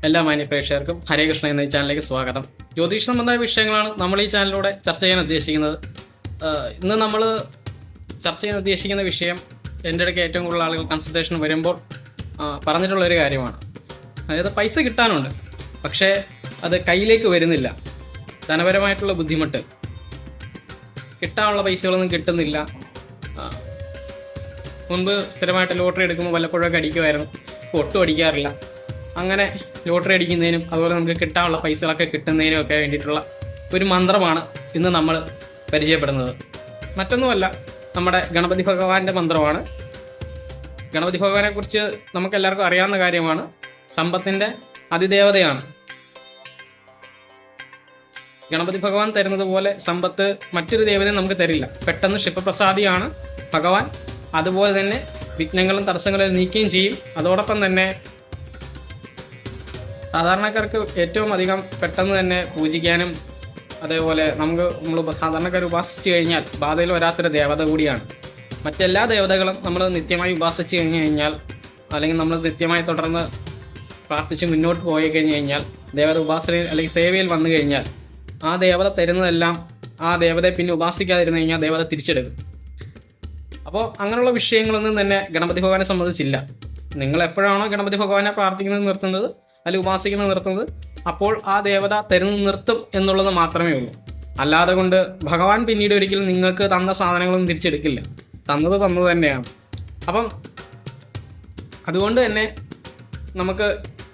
എല്ലാ മാന്യ പ്രേക്ഷകർക്കും ഹരേ കൃഷ്ണ എന്ന ഈ ചാനലിലേക്ക് സ്വാഗതം. ജ്യോതിഷ സംബന്ധമായ വിഷയങ്ങളാണ് നമ്മൾ ഈ ചാനലിലൂടെ ചർച്ച ചെയ്യാൻ ഉദ്ദേശിക്കുന്നത്. ഇന്ന് നമ്മൾ ചർച്ച ചെയ്യാൻ ഉദ്ദേശിക്കുന്ന വിഷയം എൻ്റെ ഇടയ്ക്ക് ഏറ്റവും കൂടുതൽ ആളുകൾ കൺസൾട്ടേഷൻ വരുമ്പോൾ പറഞ്ഞിട്ടുള്ളൊരു കാര്യമാണ്. അതായത് പൈസ കിട്ടാനുണ്ട്, പക്ഷേ അത് കയ്യിലേക്ക് വരുന്നില്ല. ധനപരമായിട്ടുള്ള ബുദ്ധിമുട്ട്, കിട്ടാനുള്ള പൈസകളൊന്നും കിട്ടുന്നില്ല. മുൻപ് സ്ഥിരമായിട്ട് ലോട്ടറി എടുക്കുമ്പോൾ വല്ലപ്പോഴൊക്കെ അടിക്കുമായിരുന്നു, ഒട്ടും അടിക്കാറില്ല. അങ്ങനെ ലോട്ടറി അടിക്കുന്നതിനും അതുപോലെ നമുക്ക് കിട്ടാനുള്ള പൈസകളൊക്കെ കിട്ടുന്നതിനും ഒക്കെ വേണ്ടിയിട്ടുള്ള ഒരു മന്ത്രമാണ് ഇന്ന് നമ്മൾ പരിചയപ്പെടുന്നത്. മറ്റൊന്നുമല്ല, നമ്മുടെ ഗണപതി ഭഗവാന്റെ മന്ത്രമാണ്. ഗണപതി ഭഗവാനെ കുറിച്ച് നമുക്ക് എല്ലാവർക്കും അറിയാവുന്ന കാര്യമാണ്. സമ്പത്തിൻ്റെ അതിദേവതയാണ്. ഗണപതി ഭഗവാൻ തരുന്നത് പോലെ സമ്പത്ത് മറ്റൊരു ദേവതയും നമുക്ക് തരില്ല. പെട്ടെന്ന് ക്ഷിപ്രപ്രസാദിയാണ് ഭഗവാൻ. അതുപോലെ തന്നെ വിഘ്നങ്ങളും തടസ്സങ്ങളും നീക്കുകയും ചെയ്യും. അതോടൊപ്പം തന്നെ സാധാരണക്കാർക്ക് ഏറ്റവും അധികം പെട്ടെന്ന് തന്നെ പൂജിക്കാനും, അതേപോലെ നമ്മൾ സാധാരണക്കാർ ഉപാസിച്ചു കഴിഞ്ഞാൽ ബാധയിൽ വരാത്തൊരു ദേവത കൂടിയാണ്. മറ്റെല്ലാ ദേവതകളും നമ്മൾ നിത്യമായി ഉപാസിച്ചു കഴിഞ്ഞു കഴിഞ്ഞാൽ, അല്ലെങ്കിൽ നമ്മൾ നിത്യമായി തുടർന്ന് പ്രാർത്ഥിച്ച് മുന്നോട്ട് പോയി കഴിഞ്ഞു കഴിഞ്ഞാൽ, ദേവത ഉപാസനയിൽ അല്ലെങ്കിൽ സേവയിൽ വന്നു കഴിഞ്ഞാൽ ആ ദേവത തരുന്നതെല്ലാം ആ ദേവതയെ പിന്നെ ഉപാസിക്കാതിരുന്നു കഴിഞ്ഞാൽ ദേവത തിരിച്ചെടുക്കും. അപ്പോൾ അങ്ങനെയുള്ള വിഷയങ്ങളൊന്നും തന്നെ ഗണപതി ഭഗവാനെ സംബന്ധിച്ചില്ല. നിങ്ങൾ എപ്പോഴാണോ ഗണപതി ഭഗവാനെ പ്രാർത്ഥിക്കുന്നത് നിർത്തുന്നത് അല്ലെങ്കിൽ ഉപാസിക്കുന്നത് നിർത്തുന്നത്, അപ്പോൾ ആ ദേവത തരുന്നത് നിർത്തും എന്നുള്ളത് മാത്രമേ ഉള്ളൂ. അല്ലാതെ കൊണ്ട് ഭഗവാൻ പിന്നീട് ഒരിക്കലും നിങ്ങൾക്ക് തന്ന സാധനങ്ങളൊന്നും തിരിച്ചെടുക്കില്ല. തന്നത് തന്നെയാണ്. അപ്പം അതുകൊണ്ട് തന്നെ നമുക്ക്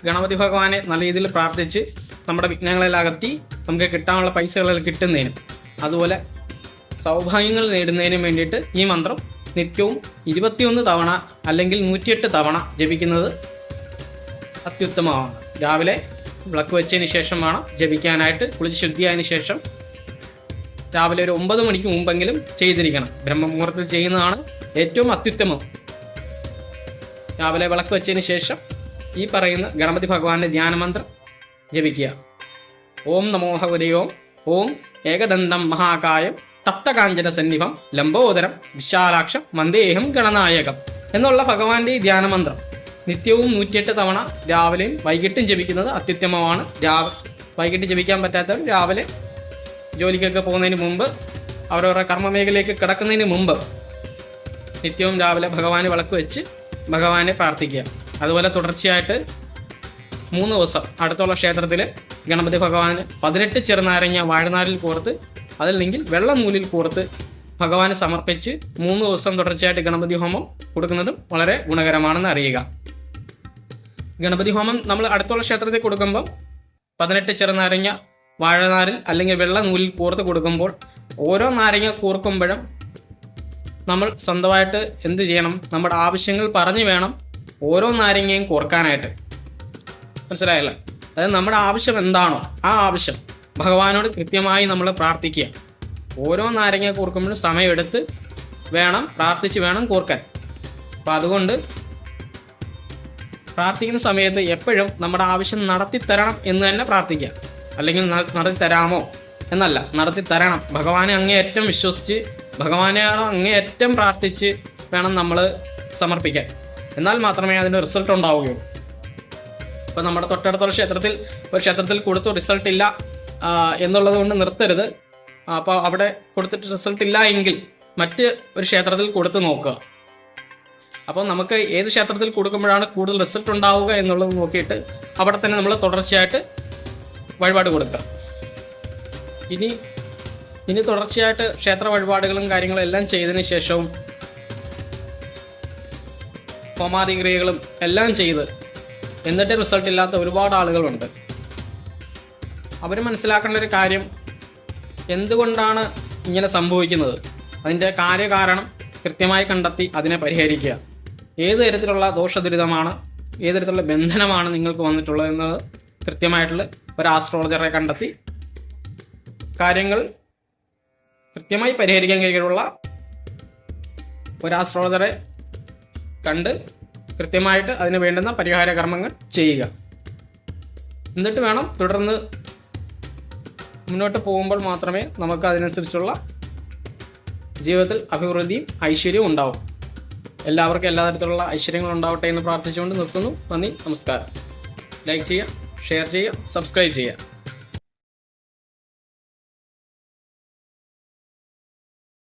ഗണപതി ഭഗവാനെ നല്ല രീതിയിൽ പ്രാർത്ഥിച്ച് നമ്മുടെ വിഘ്നങ്ങളെല്ലാം അകറ്റി നമുക്ക് കിട്ടാനുള്ള പൈസകളെല്ലാം കിട്ടുന്നതിനും, അതുപോലെ സൗഭാഗ്യങ്ങൾ നേടുന്നതിനും വേണ്ടിയിട്ട് ഈ മന്ത്രം നിത്യവും 21 തവണ അല്ലെങ്കിൽ 108 തവണ ജപിക്കുന്നത് അത്യുത്തമമാണ്. രാവിലെ വിളക്ക് വെച്ചതിന് ശേഷം വേണം ജപിക്കാനായിട്ട്. കുളിച്ച് ശുദ്ധിയായതിനു ശേഷം രാവിലെ ഒരു 9 മണിക്ക് മുമ്പെങ്കിലും ചെയ്തിരിക്കണം. ബ്രഹ്മമുഹൂർത്തത്തിൽ ചെയ്യുന്നതാണ് ഏറ്റവും അത്യുത്തമം. രാവിലെ വിളക്ക് വെച്ചതിന് ശേഷം ഈ പറയുന്ന ഗണപതി ഭഗവാന്റെ ധ്യാനമന്ത്രം ജപിക്കുക. ഓം നമോ ഭഗവതേ ഓം ഏകദന്തം മഹാകായം തപ്തകാഞ്ചന സന്നിഭം ലംബോദരം വിശാലാക്ഷം മന്ദേഹം ഗണനായകം എന്നുള്ള ഭഗവാന്റെ ഈ ധ്യാനമന്ത്രം നിത്യവും 108 തവണ രാവിലെയും വൈകിട്ടും ജപിക്കുന്നത് അത്യുത്തമമാണ്. വൈകിട്ട് ജപിക്കാൻ പറ്റാത്തവർ രാവിലെ ജോലിക്കൊക്കെ പോകുന്നതിന് മുമ്പ്, അവരവരുടെ കർമ്മമേഖലയിലേക്ക് കിടക്കുന്നതിന് മുമ്പ് നിത്യവും രാവിലെ ഭഗവാന് വിളക്ക് വെച്ച് ഭഗവാനെ പ്രാർത്ഥിക്കുക. അതുപോലെ തുടർച്ചയായിട്ട് 3 ദിവസം അടുത്തുള്ള ക്ഷേത്രത്തിൽ ഗണപതി ഭഗവാന് 18 ചെറുനാരങ്ങ വാഴനാരിൽ കോർത്ത്, അതില്ലെങ്കിൽ വെള്ള നൂലിൽ കോർത്ത് ഭഗവാന് സമർപ്പിച്ച് 3 ദിവസം തുടർച്ചയായിട്ട് ഗണപതി ഹോമം കൊടുക്കുന്നതും വളരെ ഗുണകരമാണെന്ന് അറിയുക. ഗണപതി ഹോമം നമ്മൾ അടുത്തുള്ള ക്ഷേത്രത്തിൽ കൊടുക്കുമ്പോൾ 18 ചെറുനാരങ്ങ വാഴനാരിൽ അല്ലെങ്കിൽ വെള്ള നൂലിൽ കോർത്ത് കൊടുക്കുമ്പോൾ ഓരോ നാരങ്ങ കോർക്കുമ്പോഴും നമ്മൾ സ്വന്തമായിട്ട് എന്ത് ചെയ്യണം? നമ്മുടെ ആവശ്യങ്ങൾ പറഞ്ഞു വേണം ഓരോ നാരങ്ങയും കോർക്കാനായിട്ട്. മനസ്സിലായല്ലോ? അതായത് നമ്മുടെ ആവശ്യം എന്താണോ ആ ആവശ്യം ഭഗവാനോട് കൃത്യമായി നമ്മൾ പ്രാർത്ഥിക്കുക. ഓരോ നാരങ്ങ കോർക്കുമ്പോഴും സമയമെടുത്ത് വേണം, പ്രാർത്ഥിച്ച് വേണം കോർക്കാൻ. അപ്പം അതുകൊണ്ട് പ്രാർത്ഥിക്കുന്ന സമയത്ത് എപ്പോഴും നമ്മുടെ ആവശ്യം നടത്തിത്തരണം എന്ന് തന്നെ പ്രാർത്ഥിക്കുക. അല്ലെങ്കിൽ നടത്തിത്തരാമോ എന്നല്ല, നടത്തിത്തരണം. ഭഗവാനെ അങ്ങേയറ്റം വിശ്വസിച്ച് ഭഗവാനെയാണോ അങ്ങേയറ്റം പ്രാർത്ഥിച്ച് വേണം നമ്മൾ സമർപ്പിക്കാൻ. എന്നാൽ മാത്രമേ അതിൻ്റെ റിസൾട്ട് ഉണ്ടാവുകയുള്ളൂ. ഇപ്പം നമ്മുടെ തൊട്ടടുത്തുള്ള ഒരു ക്ഷേത്രത്തിൽ കൊടുത്തു റിസൾട്ട് ഇല്ല എന്നുള്ളത് കൊണ്ട് നിർത്തരുത്. അപ്പോൾ അവിടെ കൊടുത്തിട്ട് റിസൾട്ട് ഇല്ല എങ്കിൽ മറ്റ് ഒരു ക്ഷേത്രത്തിൽ കൊടുത്ത് നോക്കുക. അപ്പോൾ നമുക്ക് ഏത് ക്ഷേത്രത്തിൽ കൊടുക്കുമ്പോഴാണ് കൂടുതൽ റിസൾട്ട് ഉണ്ടാവുക എന്നുള്ളത് നോക്കിയിട്ട് അവിടെ തന്നെ നമ്മൾ തുടർച്ചയായിട്ട് വഴിപാട് കൊടുക്കുക. ഇനി തുടർച്ചയായിട്ട് ക്ഷേത്ര വഴിപാടുകളും കാര്യങ്ങളും എല്ലാം ചെയ്തതിന് ശേഷവും ഹോമാദി ക്രിയകളും എല്ലാം ചെയ്ത് എന്നിട്ട് റിസൾട്ട് ഇല്ലാത്ത ഒരുപാട് ആളുകളുണ്ട്. അവർ മനസ്സിലാക്കേണ്ട ഒരു കാര്യം, എന്തുകൊണ്ടാണ് ഇങ്ങനെ സംഭവിക്കുന്നത്, അതിൻ്റെ കാര്യകാരണം കൃത്യമായി കണ്ടെത്തി അതിനെ പരിഹരിക്കുക. ഏത് തരത്തിലുള്ള ദോഷദുരിതമാണ്, ഏത് തരത്തിലുള്ള ബന്ധനമാണ് നിങ്ങൾക്ക് വന്നിട്ടുള്ളത് എന്നത് കൃത്യമായിട്ടുള്ള ഒരു ആസ്ട്രോളജറെ കണ്ടെത്തി കാര്യങ്ങൾ കൃത്യമായി പരിഹരിക്കാൻ കഴിയുള്ള ഒരു ആസ്ട്രോളജറെ കണ്ട് കൃത്യമായിട്ട് അതിന് വേണ്ടുന്ന പരിഹാര കർമ്മങ്ങൾ ചെയ്യുക. എന്നിട്ട് വേണം തുടർന്ന് മുന്നോട്ട് പോകുമ്പോൾ മാത്രമേ നമുക്ക് അതിനനുസരിച്ചുള്ള ജീവിതത്തിൽ അഭിവൃദ്ധിയും ഐശ്വര്യവും ഉണ്ടാവും. എല്ലാവർക്കും എല്ലാ തരത്തിലുള്ള ഐശ്വര്യങ്ങളും ഉണ്ടാവട്ടെ എന്ന് പ്രാർത്ഥിച്ചുകൊണ്ട് നിർത്തുന്നു. നന്ദി, നമസ്കാരം. ലൈക്ക് ചെയ്യുക, ഷെയർ ചെയ്യുക, സബ്സ്ക്രൈബ് ചെയ്യുക.